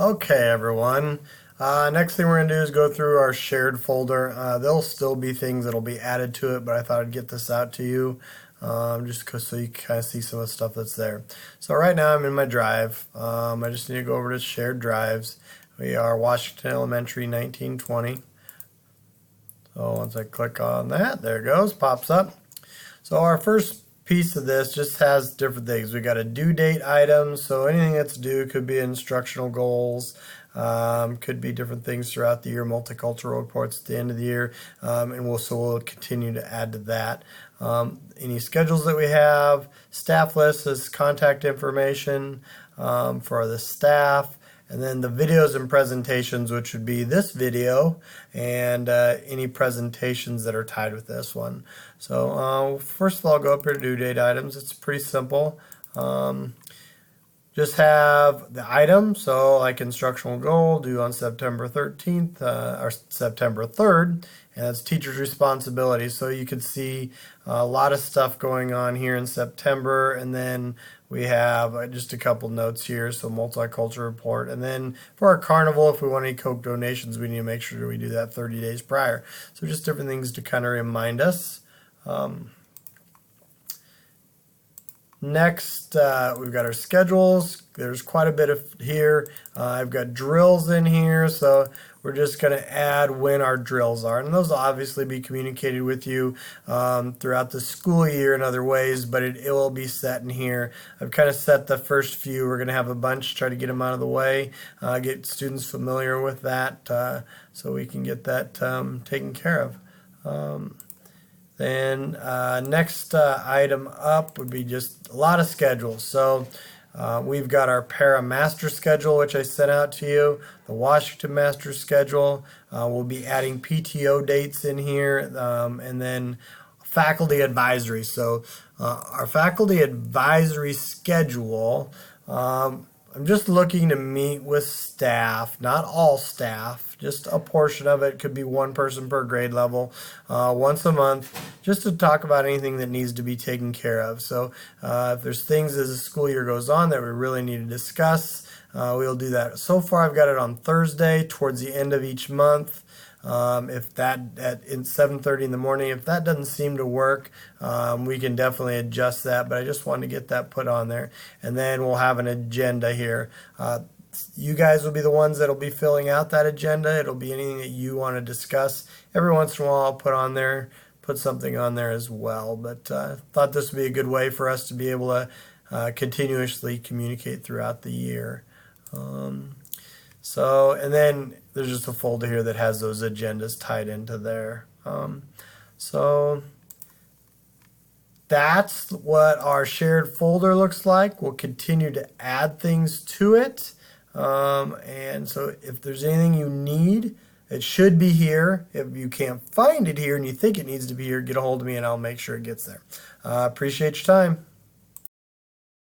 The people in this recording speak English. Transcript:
Okay, everyone. Next thing we're going to do is go through our shared folder. There'll still be things that'll be added to it, but I thought I'd get this out to you just so you kind of see some of the stuff that's there. So right now I'm in my drive. I just need to go over to shared drives. We are Washington Elementary 1920. So once I click on that, there it goes, pops up. So our first piece of this just has different things. We got a due date item, so anything that's due could be instructional goals, could be different things throughout the year, multicultural reports at the end of the year, and we'll continue to add to that. Any schedules that we have, staff list is contact information for the staff. And then the videos and presentations, which would be this video and any presentations that are tied with this one. So first of all, go up here to due date items. It's pretty simple. Just have the item, so like instructional goal due on September 13th or September 3rd, and that's teacher's responsibility. So you could see a lot of stuff going on here in September, and then we have just a couple notes here, so multicultural report. And then for our carnival, if we want any Coke donations, we need to make sure we do that 30 days prior. So just different things to kind of remind us. Next, we've got our schedules. There's quite a bit of here. I've got drills in here, so we're just going to add when our drills are. And those will obviously be communicated with you throughout the school year in other ways, but it will be set in here. I've kind of set the first few. We're going to have a bunch, try to get them out of the way, get students familiar with that so we can get that taken care of. Then next item up would be just a lot of schedules. So we've got our Para Master schedule, which I sent out to you, the Washington Master schedule. We'll be adding PTO dates in here, and then faculty advisory. So our faculty advisory schedule, I'm just looking to meet with staff, not all staff, just a portion of it. Could be one person per grade level, once a month, just to talk about anything that needs to be taken care of. So if there's things as the school year goes on that we really need to discuss, we'll do that. So far I've got it on Thursday towards the end of each month. If that at 7:30 in the morning, if that doesn't seem to work, we can definitely adjust that, but I just wanted to get that put on there. And then we'll have an agenda here. You guys will be the ones that'll be filling out that agenda. It'll be anything that you want to discuss. Every once in a while I'll put something on there as well, but thought this would be a good way for us to be able to continuously communicate throughout the year. So, and then there's just a folder here that has those agendas tied into there. So that's what our shared folder looks like. We'll continue to add things to it. And so if there's anything you need, it should be here. If you can't find it here and you think it needs to be here, get a hold of me and I'll make sure it gets there. Appreciate your time.